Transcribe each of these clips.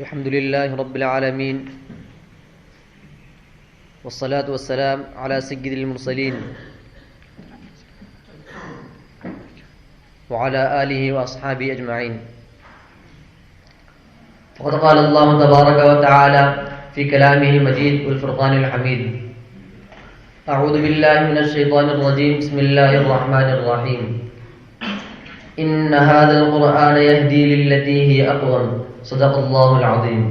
الحمد لله رب العالمين والصلاة والسلام على سيد المرسلين وعلى آله وأصحابه أجمعين. وقد قال الله تبارك وتعالى في كلامه المجيد والفرقان الحميد: أعوذ بالله من الشيطان الرجيم، بسم الله الرحمن الرحيم. إن هذا القرآن يهدي للتي هي أقوم، صدق اللہ العظیم.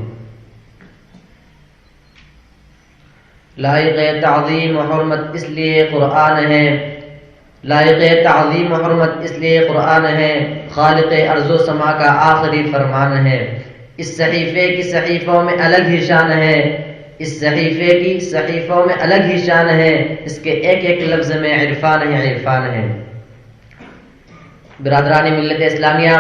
لائق تعظیم و حرمت اس لیے قرآن ہے، لائق تعظیم و حرمت اس لیے قرآن ہے، خالق ارض و سما کا آخری فرمان ہے. اس صحیفے کی صحیفوں میں الگ ہی شان ہے، اس صحیفے کی صحیفوں میں الگ ہی شان ہے، اس کے ایک ایک لفظ میں عرفان ہی عرفان ہے. برادران ملت اسلامیہ،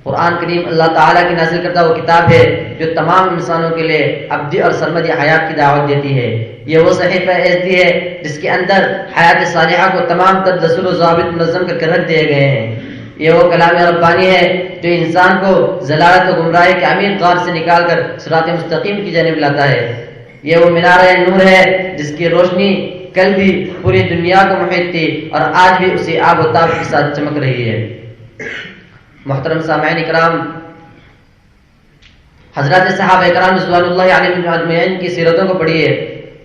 قرآن کریم اللہ تعالیٰ کی نازل کردہ وہ کتاب ہے جو تمام انسانوں کے لیے ابدی اور سرمدی حیات کی دعوت دیتی ہے. یہ وہ صحیفہ ایسی ہے جس کے اندر حیات صالحہ کو تمام تدسل و ضابط منظم کر کے رکھ دیے گئے ہیں. یہ وہ کلام ربانی ہے جو انسان کو ضلالت و گمراہی کے عمیق غار سے نکال کر صراط مستقیم کی جانب لاتا ہے. یہ وہ مینار نور ہے جس کی روشنی کل بھی پوری دنیا کو محیط تھی اور آج بھی اسی آب و تاب کے ساتھ چمک رہی ہے. محترم سامعین کرام، حضرات صحابہ کرام رضوان اللہ علیہم اجمعین کی سیرتوں کو پڑھیے،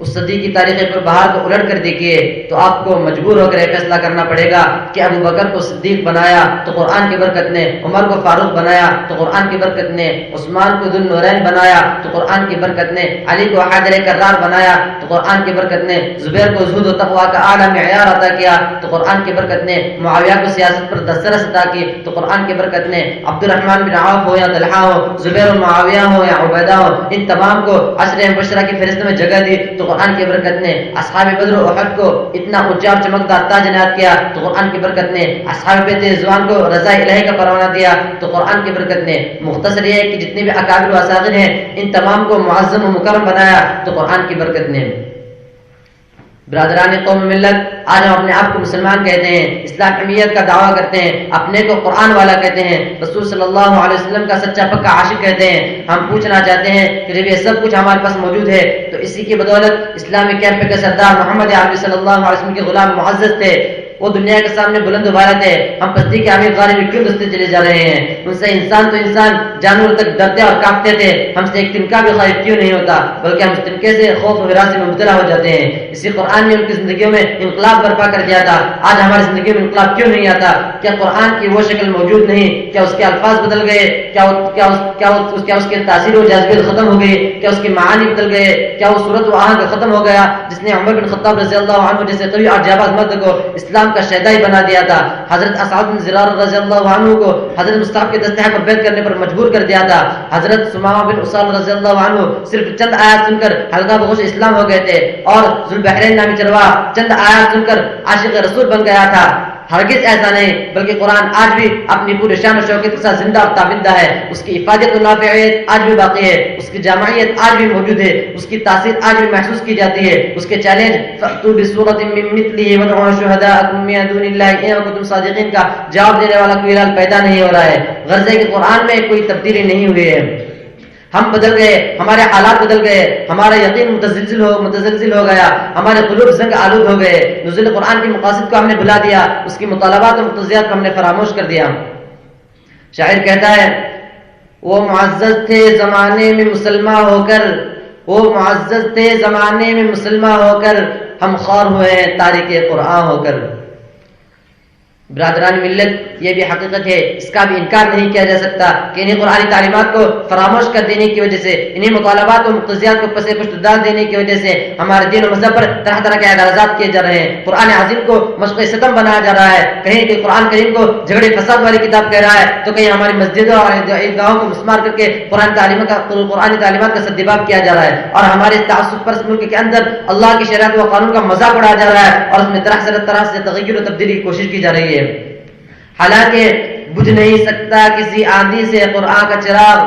اس صدی کی تاریخ پر بہار کو الٹ کر دیکھیے تو آپ کو مجبور ہو کر یہ فیصلہ کرنا پڑے گا کہ ابو بکر کو صدیق بنایا تو قرآن کی برکت نے، عمر کو فاروق بنایا تو قرآن کی برکت نے، عثمان کو ذو النورین بنایا تو قرآن کی برکت نے، علی کو حیدر کرار بنایا تو قرآن کی برکت نے، زبیر کو زہد و تقوی کا اعلیٰ معیار عطا کیا تو قرآن کی برکت نے، معاویہ کو سیاست پر دسترس عطا کی تو قرآن کی برکت نے، عبد الرحمن بن عوف ہو یا طلحہ ہو، زبیر و معاویہ ہو یا عبیدہ ہو، ان تمام کو عشر مبشرہ کی فہرست میں جگہ دی تو قرآن کی برکت نے، اصحاب بدر و احد کو اتنا اونچا اور چمکدار تاج عنایت کیا تو قرآن کی برکت نے، اصحاب بیت رضوان کو رضا الہی کا پروانہ دیا تو قرآن کی برکت نے. مختصر یہ ہے کہ جتنے بھی اکابر و اصاغر ہیں ان تمام کو معظم و مکرم بنایا تو قرآن کی برکت نے. برادران قوم ملت، آج ہم اپنے آپ کو مسلمان کہتے ہیں، اسلام حمیت کا دعویٰ کرتے ہیں، اپنے کو قرآن والا کہتے ہیں، رسول صلی اللہ علیہ وسلم کا سچا پکا عاشق کہتے ہیں. ہم پوچھنا چاہتے ہیں کہ جب یہ سب کچھ ہمارے پاس موجود ہے تو اسی کی بدولت اسلامی کیمپ کے سردار محمد عربی صلی اللہ علیہ وسلم کے غلام معزز تھے، وہ دنیا کے سامنے بلند و بالا تھے. ہم پستی کے عمیق غار میں کیوں دستے چلے جا رہے ہیں؟ ان سے انسان تو انسان جانور تک ڈرتے اور کانپتے تھے، ہم سے ایک تنکا بھی خائف کیوں نہیں ہوتا، بلکہ ہم اس تنکے سے خوف و ہراس میں مبتلا ہو جاتے ہیں. اسی قرآن نے ان کی زندگیوں میں انقلاب برپا کر دیا تھا، آج ہماری زندگی میں انقلاب کیوں نہیں آتا؟ کیا قرآن کی وہ شکل موجود نہیں؟ کیا اس کے الفاظ بدل گئے؟ کیا اس کے تاثیر و جاذبیت ختم ہو گئی؟ کیا اس کے معانی بدل گئے؟ کیا وہ صورت و آہنگ ختم ہو گیا جس نے عمر بن خطاب رضی اللہ عنہ جیسے قوی اور جاباز مرد کو اسلام کا شہدائی بنا دیا تھا، حضرت اسعد بن زرار رضی اللہ عنہ کو حضرت مصعب کے دستہ پر بیعت کرنے پر مجبور کر دیا تھا، حضرت سمامہ بن اسال رضی اللہ عنہ صرف چند آیات سن کر حلقہ بغوش اسلام ہو گئے تھے، اور ذوالبحرین نامی چرواہ چند آیات سن کر عاشق رسول بن گیا تھا. ہرگز ایسا نہیں، بلکہ قرآن آج بھی اپنی پوری شان و شوکت کے ساتھ زندہ اور تابندہ ہے، اس کی افادت و نافعیت آج بھی باقی ہے، اس کی جامعیت آج بھی موجود ہے، اس کی تاثیر آج بھی محسوس کی جاتی ہے. اس کے چیلنج فَأْتُوا بِسُورَةٍ مِّن مِّثْلِهِ وَادْعُوا شُهَدَاءَكُم مِّن دُونِ اللَّهِ إِن كُنتُمْ صَادِقِينَ کا جواب دینے والا کوئی حال پیدا نہیں ہو رہا ہے. غرض ہے کہ قرآن میں کوئی تبدیلی نہیں ہوئی ہے، ہم بدل گئے، ہمارے حالات بدل گئے، ہمارا یقین متزلزل ہو گیا، ہمارے قلوب زنگ آلود ہو گئے. نزول قرآن کے مقاصد کو ہم نے بھلا دیا، اس کی مطالبات و مقتضیات کو ہم نے فراموش کر دیا. شاعر کہتا ہے وہ معزز تھے زمانے میں مسلمان ہو کر، وہ معزز تھے زمانے میں مسلمان ہو کر، ہم خوار ہوئے ہیں تاریخ قرآن ہو کر. برادران ملت، یہ بھی حقیقت ہے، اس کا بھی انکار نہیں کیا جا سکتا کہ انہیں قرآنی تعلیمات کو فراموش کر دینے کی وجہ سے، انہیں مطالبات و مقتضیات کو پس پشت ڈال دینے کی وجہ سے ہمارے دین و مذہب پر طرح طرح کے اعتراضات کیے جا رہے ہیں. قرآن عظیم کو مشق ستم بنایا جا رہا ہے، کہیں کہ قرآن کریم کو جھگڑے فساد والی کتاب کہہ رہا ہے تو کہیں ہماری مسجدوں اور عیدگاہوں کو مسمار کر کے قرآنی تعلیمات کا سدباب کیا جا رہا ہے، اور ہمارے تعصب پرست ملک کے اندر اللہ کی شریعت و قانون کا مذاق اڑایا جا رہا ہے، اور اس میں طرح سے تغیر و تبدیلی کی کوشش کی جا رہی ہے. حالانکہ بجھ نہیں سکتا کسی آندھی سے قرآن کا چراغ،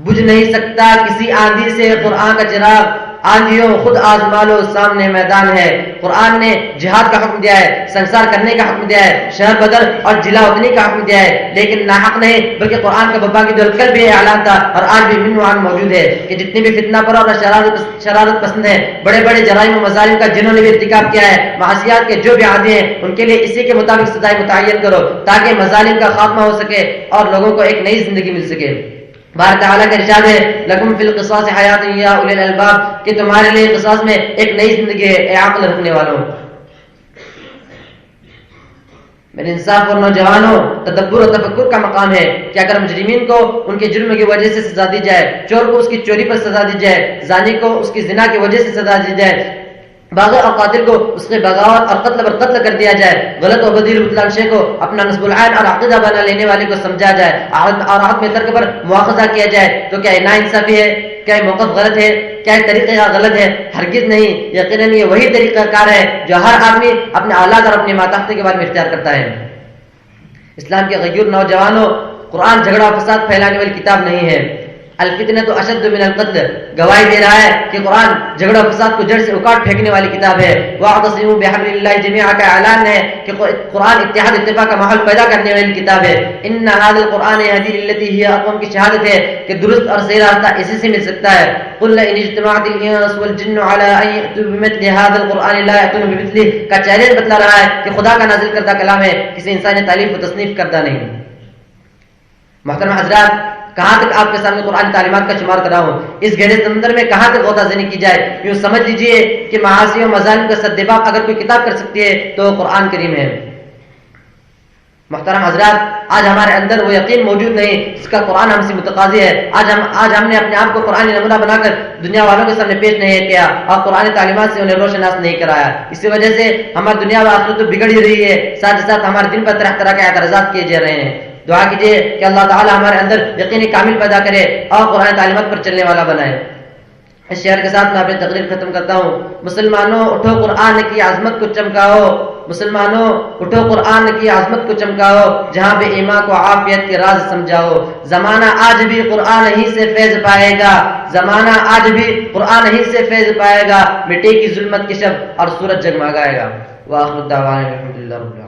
بجھ نہیں سکتا کسی آندھی سے قرآن کا چراغ، آندھیوں خود آزما لو سامنے میدان ہے. قرآن نے جہاد کا حکم دیا ہے, سنسار کرنے کا حکم دیا ہے, شہر بدر اور جلا وطنی کا حکم دیا ہے, لیکن ناحق نہیں بلکہ قرآن کا بابا کی دول کل بھی اعلان تھا اور آج بھی من وعن موجود ہے کہ جتنے بھی فتنہ پر اور شرارت پسند ہیں, بڑے بڑے جرائم و مظالم کا جنہوں نے بھی ارتکاب کیا ہے, معاشیات کے جو بھی عادی ہیں, ان کے لیے اسی کے مطابق سزائیں متعین کرو تاکہ مظالم کا خاتمہ ہو سکے اور لوگوں کو ایک نئی زندگی مل سکے. بار تعالیٰ کا ارشاد ہے لکم فی القصاص حیات یا اولی الالباب, کہ تمہارے لیے قصاص میں ایک نئی زندگی ہے اے عقل رکھنے والوں. میرے انصاف اور نوجوانوں, تدبر و تفکر کا مقام ہے کہ اگر مجرمین کو ان کے جرم کی وجہ سے سزا دی جائے, چور کو اس کی چوری پر سزا دی جائے, زانی کو اس کی زنا کی وجہ سے سزا دی جائے, باغی اور قاتل کو اس کے بغاوت اور قتل پر قتل کر دیا جائے, غلط و بدیل بطلان شے کو اپنا نصب العین اور عقیدہ بنا لینے والے کو سمجھا جائے اور عہد میں ترک پر مواخذہ کیا جائے, تو کیا یہ ناانصافی ہے؟ کیا یہ موقف غلط ہے؟ کیا یہ طریقہ غلط ہے؟ ہرگز نہیں. یقیناً یہ وہی طریقہ کار ہے جو ہر آدمی اپنے اولاد اور اپنے ماتحت کے بارے میں اختیار کرتا ہے. اسلام کے غیور نوجوانوں, قرآن جھگڑا و فساد پھیلانے والی کتاب نہیں ہے. الفتنۃ اشد من القتل گواہی دے رہا ہے کہ قرآن جھگڑا و فساد کو جڑ سے اکاڑ پھینکنے والی کتاب ہے. واعتصموا بحبل اللہ جميعا کا اعلان ہے کہ قرآن اتحاد اتفاق کا ماحول پیدا کرنے والی کتاب ہے. ان هذا القرآن يهدي للتي هي اقوم کی شہادت ہے کہ درست اور صحیح راستہ اسی سے مل سکتا ہے. قل ان اجتمعت الانس والجن على ان ياتوا بمثل هذا القرآن لا ياتون بمثله کا چیلنج بتلا رہا ہے کہ خدا کا نازل کردہ کلام ہے, کسی انسان نے تعلیف و تصنیف کردہ نہیں. محترم حضرات, کہاں تک آپ کے سامنے قرآن تعلیمات کا شمار کر رہا ہوں, اس گہرے سمندر میں کہاں تک غوطہ زنی کی جائے. یوں سمجھ لیجئے کہ معاصی و مظالم کا سدباب اگر کوئی کتاب کر سکتی ہے تو قرآن کریم ہے. محترم حضرات, آج ہمارے اندر وہ یقین موجود نہیں جس کا قرآن ہم سے متقاضی ہے. آج ہم نے اپنے آپ کو قرآن نمونہ بنا کر دنیا والوں کے سامنے پیش نہیں کیا اور قرآن تعلیمات سے انہیں روشناس نہیں کرایا. اسی وجہ سے ہماری دنیا و آخرت تو بگڑ ہی رہی ہے, ساتھ ہی ساتھ ہمارے دن پر طرح طرح کے اعتراضات کیے جا رہے ہیں. دعا کیجیے کہ اللہ تعالی ہمارے اندر یقین کامل پیدا کرے اور قرآن تعلیمات پر چلنے والا بنائے. اس شعر کے ساتھ میں اپنی تقریر ختم کرتا ہوں. مسلمانوں اٹھو قرآن کی عظمت کو چمکاؤ, مسلمانوں اٹھو قرآن کی عظمت کو چمکاؤ, جہاں بے ایمان کو عافیت کے راز سمجھاؤ. زمانہ آج بھی قرآن ہی سے فیض پائے گا, زمانہ آج بھی قرآن ہی سے فیض پائے گا. مٹی کی ظلمت کی شب اور سورج جگمگائے گا. وآخر دعوانا الحمدللہ رب العالمین.